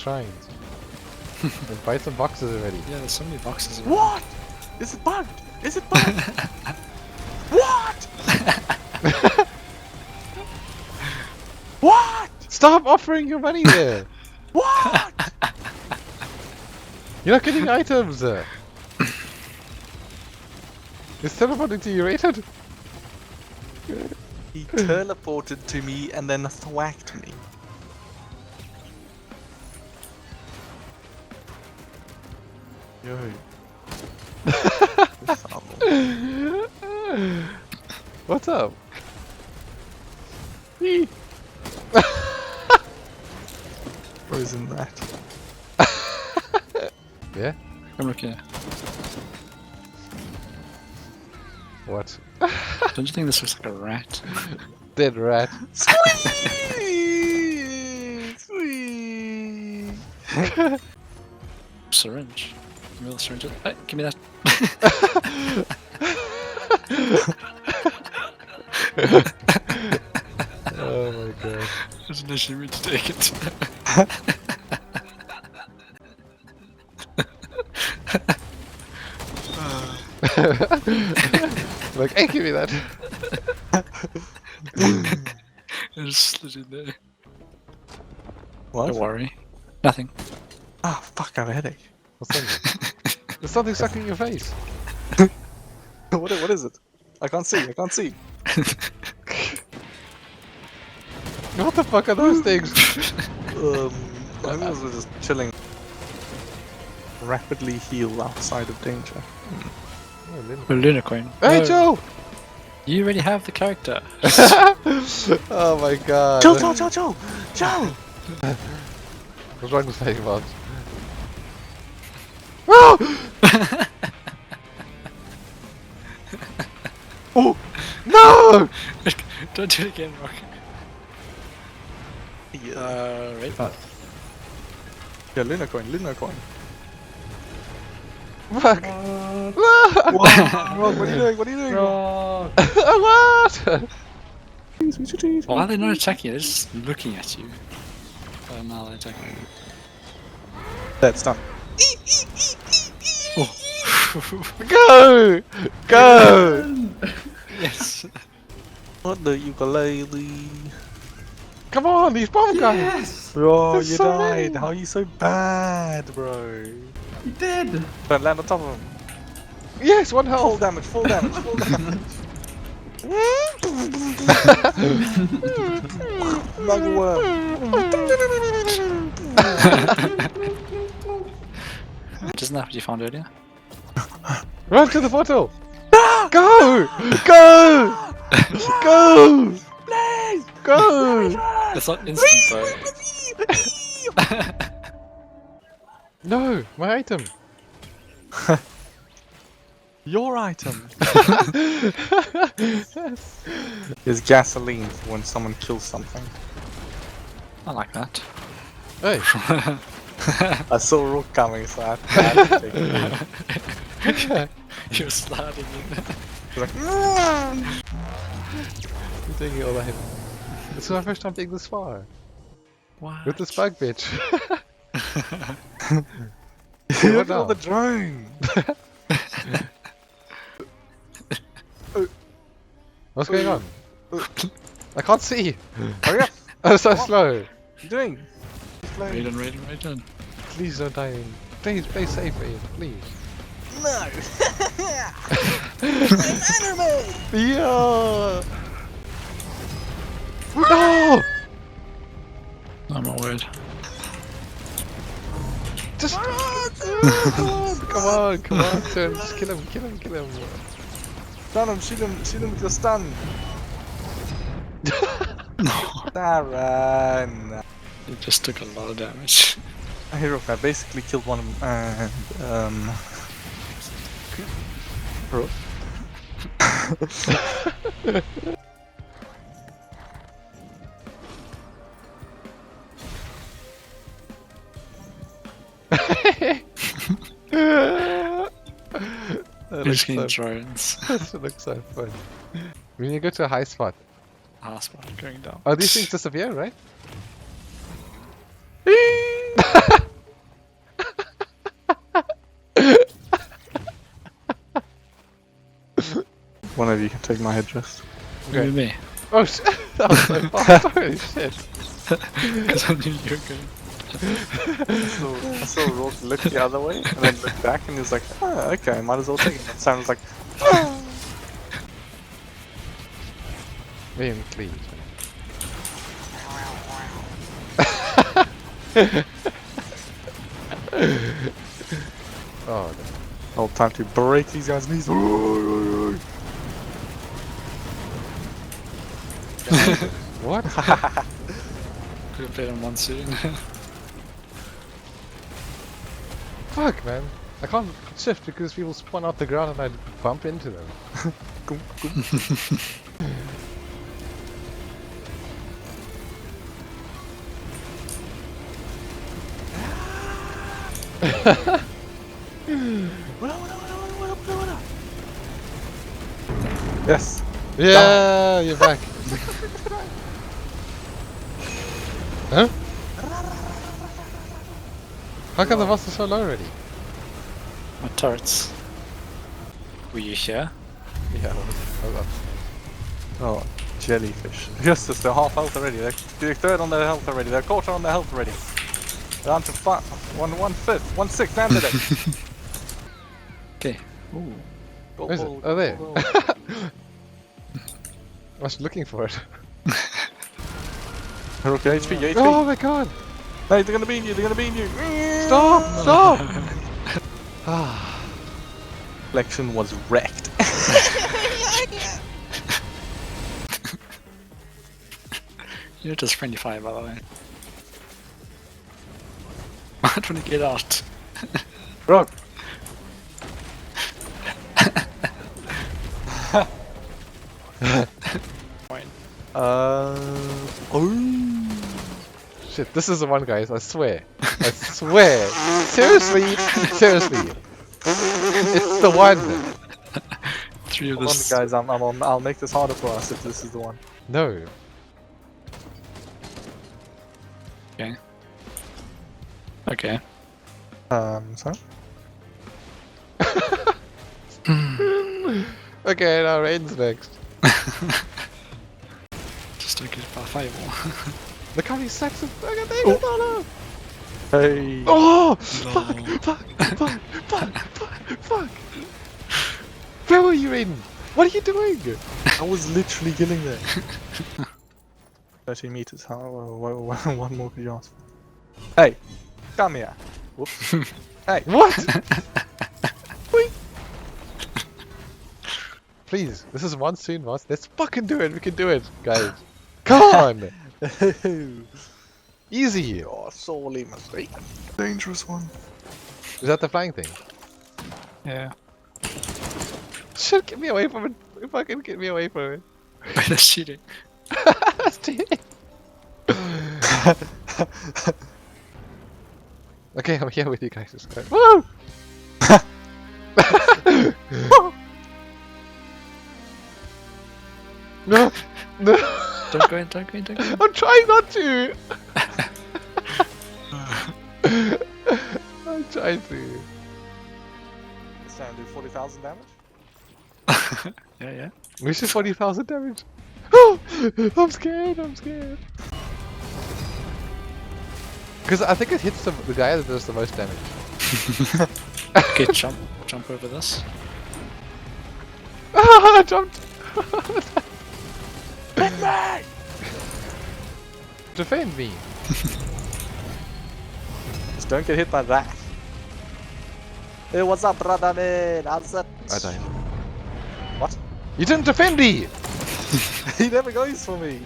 shrines. And buy some boxes already. Yeah, there's so many boxes. What? Is it bugged? Is it bugged? What? What? Stop offering your money there! What? You're not getting items! It's teleporting to you, rated? He teleported to me and then thwacked me. Yo. What's up? Frozen rat. Yeah? Come look here. What? Don't you think this looks like a rat? Dead rat. Sweet! Sweet! Syringe. Give me the syringe. Hey, give me that. Oh my god. I didn't actually mean to take it. Like, hey, give me that. I just slid in there. What? Don't worry. Nothing. Ah, fuck, I have a headache. What's that? There's something stuck in your face. What is it? I can't see, I can't see. What the fuck are those things? I think those were just chilling. Rapidly heal outside of danger. Oh, Lin- A Lunicorn. Hey, No, Joe! You already have the character. Oh my god. Joe! Joe! What's wrong with saying about? Oh! Oh! No! Don't do it again, Rock. Right. Yeah, Luna coin. Fuck! What? What are you doing? What are you doing? What? Why are they not attacking you? They're just looking at you. Oh, now they're attacking you. That's done. Go! Go! Yes. What the ukulele? Come on, these bomb guys! Bro, There's you so died. many. How are you so bad, bro? You did! Don't land on top of him. Yes, one Full health! damage, full damage. Mugworm. Isn't that what you found earlier? Run to the portal! Go! Go! Go! Please! Go! It's not instant though. No, my item! Your item. There's gasoline for when someone kills something. I like that. Hey! I saw Rook coming, so I had to take it. You're sliding in. He's like, You're taking all that hit. This is my first time being this far. What? With this bug bitch. look at now? all the drone. What's going on? I can't see! Hurry up! I'm so What? slow! What are you doing? Raiden. Please don't die. Please play safe, Ian. Please. No! It's enemy! Yeah! No! I'm not worried. Just come on, turn. Just kill him. Stun him, shoot him with your stun! Darren! It just took a lot of damage. Hey Rook, I basically killed one of them and Rook. That Just looks so, getting drones. that looks so fun. We need to go to a high spot. Ah, spot going down. Oh, these things disappear, right? one of you can take my headdress. Okay. Maybe me. Oh shit! That was so fast. Holy shit! Because I knew you were going. I saw Rourke look the other way and then look back and he was like, oh, okay, might as well take it. And Sam was like, Liam, please. Oh, oh, time to break these guys' knees. no. What? Could have played on one soon. Fuck, man. I can't shift because people spawn out the ground and I bump into them. Goom, goom. Yes. Yeah, you're back. Huh? How come the boss is so low already? My turrets. Were you here? Yeah, hold up. Oh, jellyfish. Yes, they're half health already. They're third on their health already. They're quarter on their health already. They're down to 1/5, 1/6 and today. Okay. Ooh. Go, Where is go, it? go, Oh, there. go, go. I was looking for it. You're okay, HP, HP. Oh my god! Hey, they're gonna beat you, they're gonna beat you. Stop! Stop! Ah. Flexion was wrecked. You're just friendly fire, by the way. I'm trying to get out. Rock. Fine. Oh. Shit, this is the one, guys. I swear. I swear. Seriously? Seriously. It's the one. Three of Hold on, this. guys, I'll make this harder for us if this is the one. No. Okay. Okay. Sorry? Okay, now Rain's next. Just don't get it by fireball. Look how he sucks it. Look at David Dollar. Hey. Oh! No. Fuck! Where were you, Raiden? What are you doing? I was literally getting there. 30 meters, how? One more could you ask for? Hey! Come here! Whoops. Hey! What? Wait. Please, this is one soon, boss. Let's fucking do it. We can do it, guys. Come on! Easy. You're sorely mistaken. Dangerous one. Is that the flying thing? Yeah. Shit, get me away from it. Fucking get me away from it. Wait, they're shooting. That's cheating. Okay, I'm here with you guys. Let's go. Woo! No! No! Don't go in, don't go in, don't go in. I'm trying not to! I'm trying to. This time do 40,000 damage? Yeah, yeah. We should 40,000 damage. Oh! I'm scared, I'm scared. Because I think it hits the guy that does the most damage. Okay, jump over this. Ah, I jumped! Defend me! Just don't get hit by that. Hey, what's up, brother man? How's it? I died. What? You didn't defend me! He never goes for me.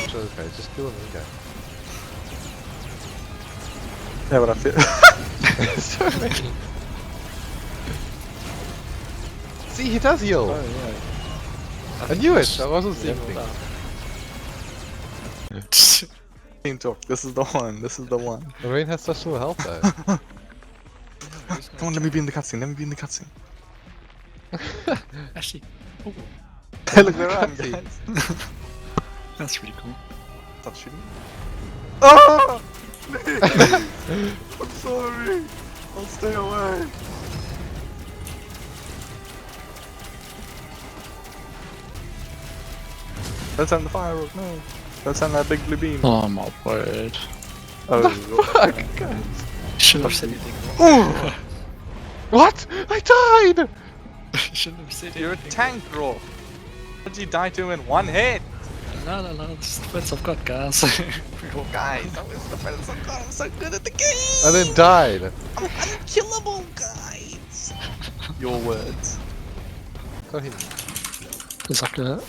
Sure, okay, just kill him, okay. Yeah, but I feel. Sorry. See, he does heal! Oh, yeah. I knew it! I wasn't seeing Level things. up. Team talk. This is the one. This is the one. The rain has such little health though. Come on, let me be in the cutscene. Let me be in the cutscene. Actually, Hey, look, they're around, Cutscene. guys. that's really cool. Stop shooting. Oh! I'm sorry. I'll stay away. Don't send the firework, no. Don't send that big blue beam. Oh my word. Oh, Fuck, guys. Shouldn't have said anything. Oh! What? I died! Shouldn't have said you're a anything. tank, Rock. What did you die to in one hit? No, this is the first I've got, guys. Guys, that was the first I've got. I'm so good at the game. And then died. I'm unkillable, guys. Your words. Go ahead. There's like a...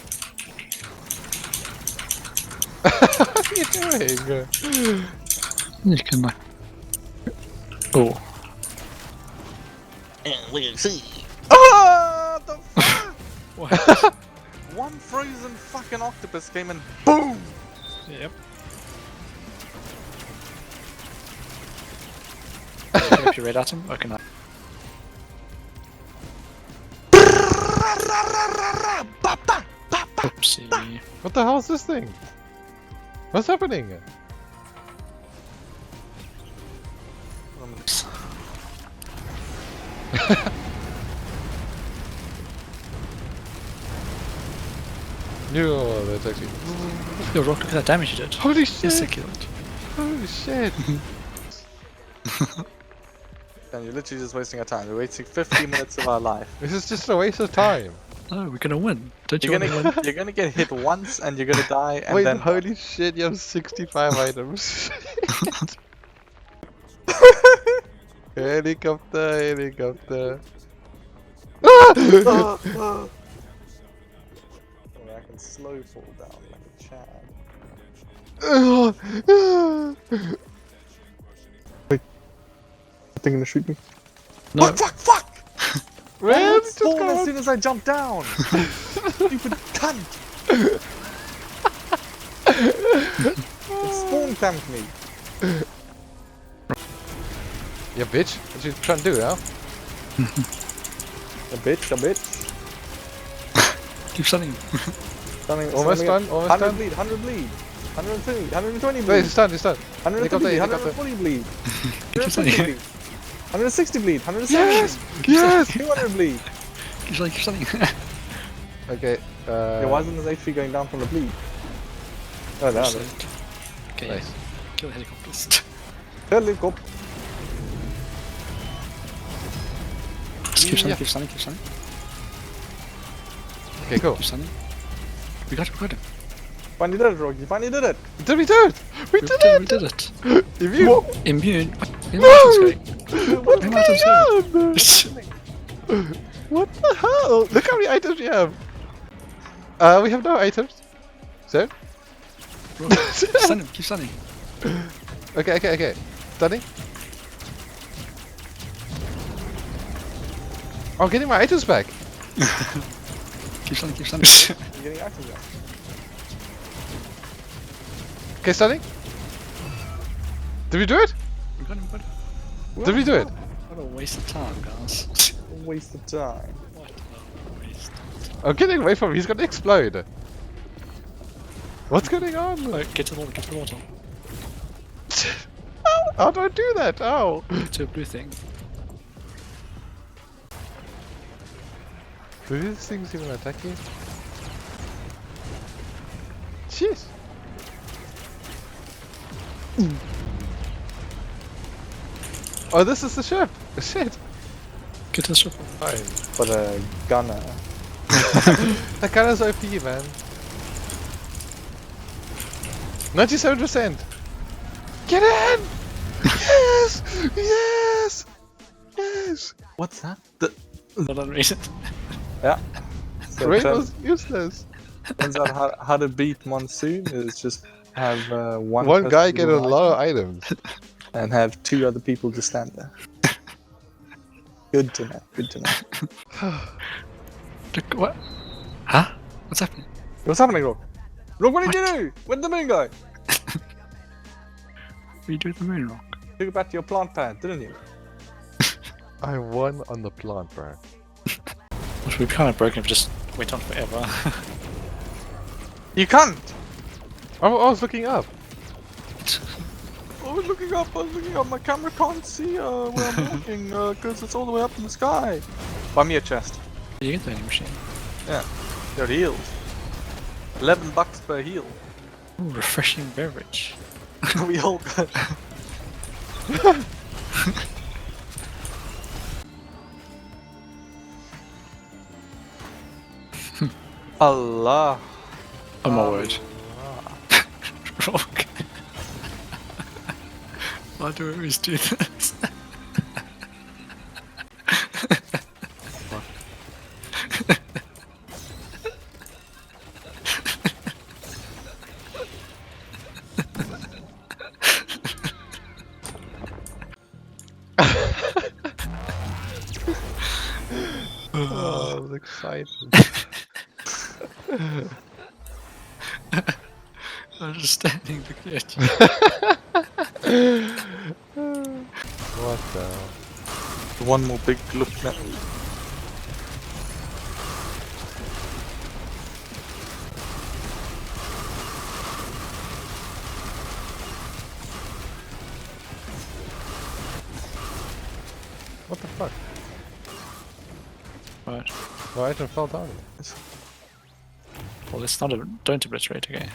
What are you doing? You can like... Oh. Ah, the fuck? What? One frozen fucking octopus came and boom! Yep. If you red at him, I can... Oopsie. What the hell is this thing? What's happening? No, that's actually. Yo, Rock, look at that damage you did. Holy Yes, I shit! killed it. Holy shit! And you're literally just wasting our time. We're wasting 15 minutes of our life. This is just a waste of time. No, we're gonna win. Don't you You're want to gonna win? you're gonna get hit once and you're gonna die and Wait, then holy shit, you have 65 items. Helicopter, helicopter. Ah! Oh, I can slow fall down like a Chad. Wait, they're gonna shoot me. No. Fuck! Fuck! Fuck! Man, It's just spawn go as on. soon as I jump down. Stupid cunt! It spawn camped me. Yeah, bitch. What you trying to do now? A bitch. Keep stunning. Almost done, almost 100 done. bleed, 100 bleed. 120, 120 bleed. Wait, it's done, it's done. 150 bleed, helicopter. 140 bleed. Keep 150 stunning. bleed. 160 bleed, 170 Yes! bleed. Yes! 200 bleed. Keep stunning, keep stunning. Okay, Yeah, why isn't his HP going down from the bleed? Oh, no. Okay, Nice. kill the helicopters. Helicopter. Just keep stunning, Yeah. keep stunning, keep stunning. Okay, cool. Keep stunning. We got him. Finally did it, Rogue. You finally did it. Did we do it? We did it! We did it. Immune! Immune. Where No! my items going? What's Where my items going going? on? What the hell? Look how many items we have! We have no items. So? Keep stunning, keep stunning. Okay. Stunning. I'm getting my items back. Keep stunning, keep stunning. You're getting active now. Okay, stunning. Did we do it? We got him, we got him. Did we do it? What a waste of time, guys. A waste of time. What a waste. I'm getting away from him. He's gonna explode. What's going on? Oh, get to the water, get to the water. How do I do that? Ow! To a blue thing. Do these things even attack you? Jeez! Oh, this is the ship! Shit! Get to the ship. Fine. For the gunner. That gun is OP, man. 97%! Get in! Yes! Yes! Yes! What's that? The Not unrated. yeah. So Rain it turns, was useless. turns out how to beat Monsoon is just have one One person guy do get a one lot of items. and have 2 other people just stand there. Good to know. Good to know. Look, what? Huh? What's happening? What's happening, Rock? Rock, what did you do? Where'd the moon go? We do the moon rock. Took it back to your plant pad, didn't you? I won on the plant, bro. Which would be kind of broken if it just went on forever. You can't! I was looking up. I was looking up, my camera can't see where I'm looking because it's all the way up in the sky. Buy me a chest. You get the vending machine. Yeah, they're healed. $11 per heal. Ooh, refreshing beverage. We all got. Allah. Oh my word. Wrong. Why do I always do this? Oh, I was excited. I'm just standing looking at you. What the hell? One more big look now. What the fuck? Right. My item fell down. Well, it's not a don't obliterate, okay?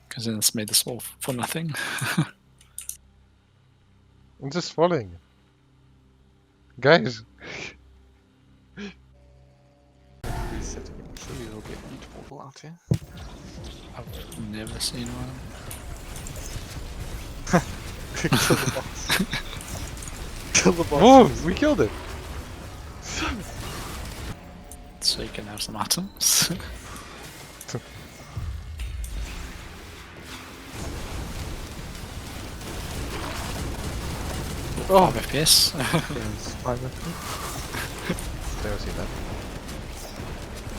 Because then it's made this all for nothing. I'm just falling. Guys. Resetting. I'm sure you'll get eatable out here. I've never seen one. Kill the boss. Kill the boss. Whoa! We killed it! So you can have some items. Oh! 5 FPS. Yes, 5 FPS. Never seen that.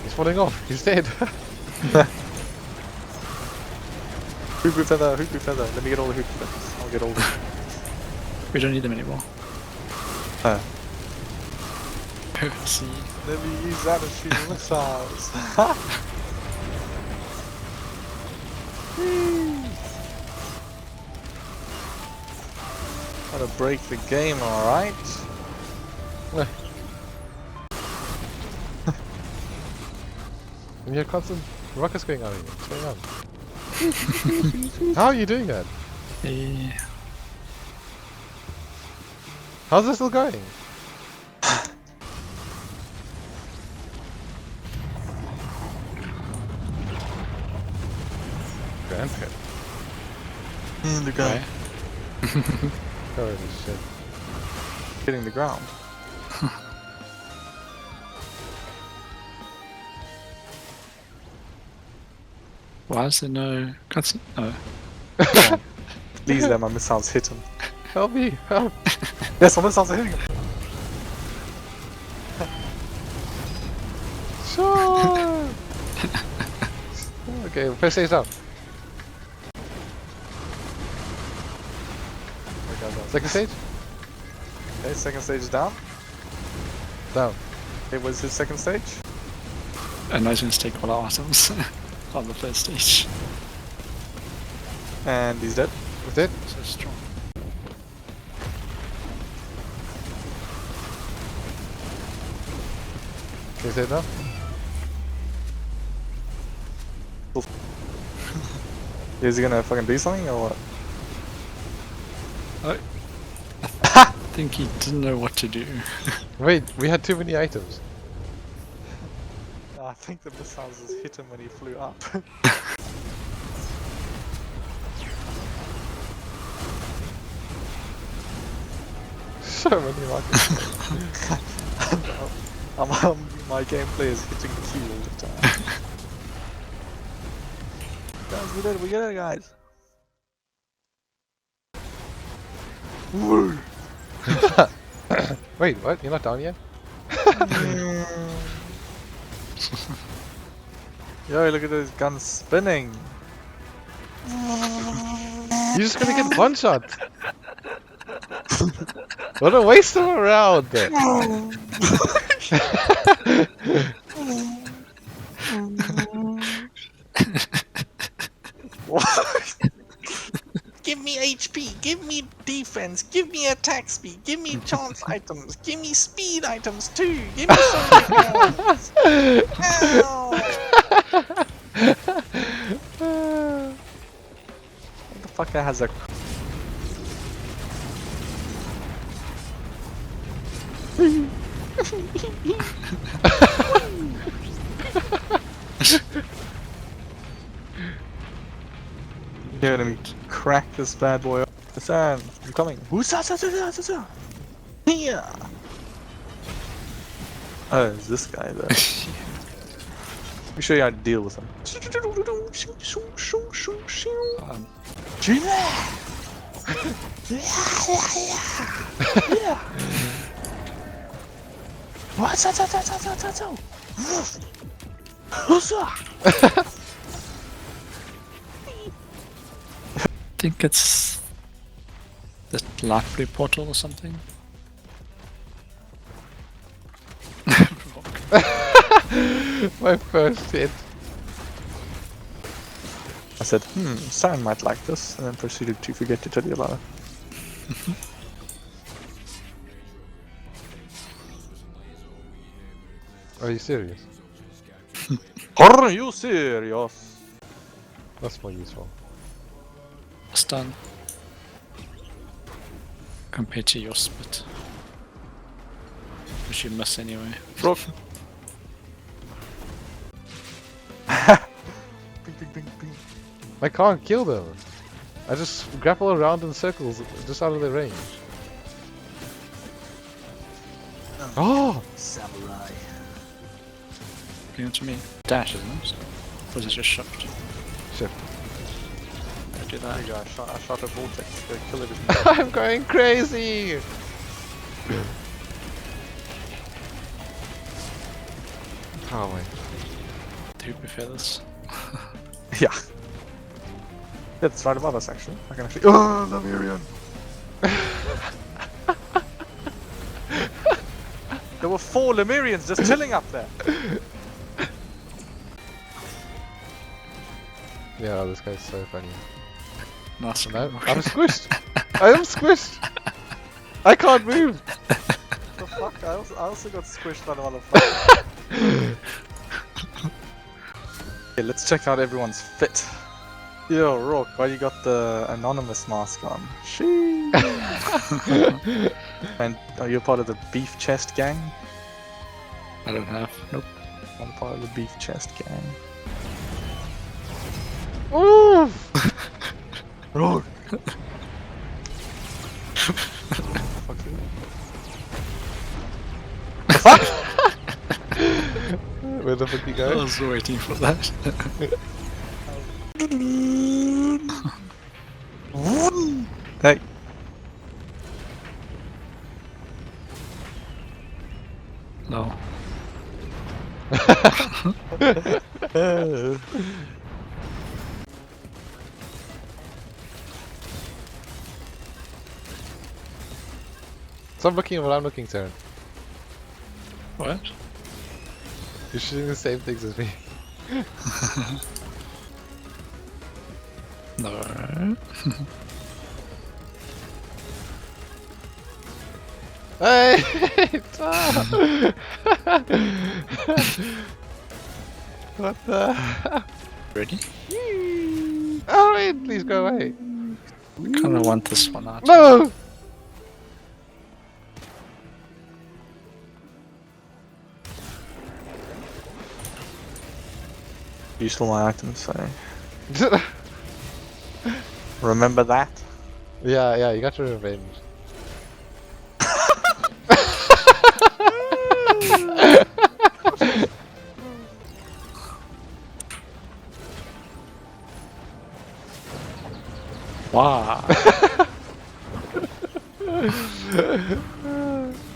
He's falling off. He's dead. Hoopoo feather, hoopoo feather. Let me get all the hoopoo feathers. I'll get all the. We don't need them anymore. See. Let me use that as shoot missiles. Gotta break the game, alright? And you have constant rockets going on here. What's going on? How are you doing that? Yeah. How's this still going? Grandpa. In the ground. Holy shit. Hitting the ground. Why is there no cutscene? Oh. Please let my missiles hit him. Help me! Help! Yes, my missiles are hitting him! Sure! Okay, first stage down. Second stage? Okay, second stage is down. Down. Okay, what's his second stage? And I was going to take all our items on the first stage. And he's dead. Is it? So strong. Can you say it now? Is he gonna fucking do something or what? I think he didn't know what to do. Wait, we had too many items. I think the missiles just hit him when he flew up. So many rockets. My gameplay is hitting Q all the time. Guys, we did it, guys. Woo! Wait, what? You're not down yet? Yo, look at those guns spinning. You're just gonna get one shot. What a waste of a round. Give me HP, give me defense, give me attack speed, give me chance items, give me speed items too, give me something else. Ow. motherfucker has a. Yeah, let me crack this bad boy up. Sam, I'm coming. Here. Oh, it's this guy there. Let me show you how to deal with him. I think it's the library portal or something. My first hit. I said, Sam might like this, and then proceeded to forget to tell you about it. Are you serious? Are you serious? That's more useful. Stun. Compared to your spit. Which you miss anyway. Rook. Bing, bing, bing, bing. I can't kill them. I just grapple around in circles, just out of their range. Oh! Samurai. Bring it to me. Dash, isn't it? Or is it just shift? Shift. I do There that. you go, I shot a vortex to kill everything. I'm going crazy! Oh my. Hoopy feathers. Yeah. It's right above us actually. I can actually. Oh, Lemurian! There were 4 Lemurians just chilling up there. Yeah, this guy's so funny. Nice No, one. I'm squished! I am squished! I can't move! The fuck? I also got squished by the motherfucker. Okay, let's check out everyone's fit. Yo, Rook, why you got the anonymous mask on? Sheesh. And are you part of the beef chest gang? I don't have. Nope. I'm part of the beef chest gang. Ooh! Rook! Where the fuck you I go? was waiting for that. Hey. No. Stop looking while I'm looking, Taryn. What? You're shooting the same things as me. No. Hey! Stop! What the? Ready? Oh wait, please go away. I kinda want this one out. No! You stole my items, so remember that? Yeah, you got your revenge. Wow.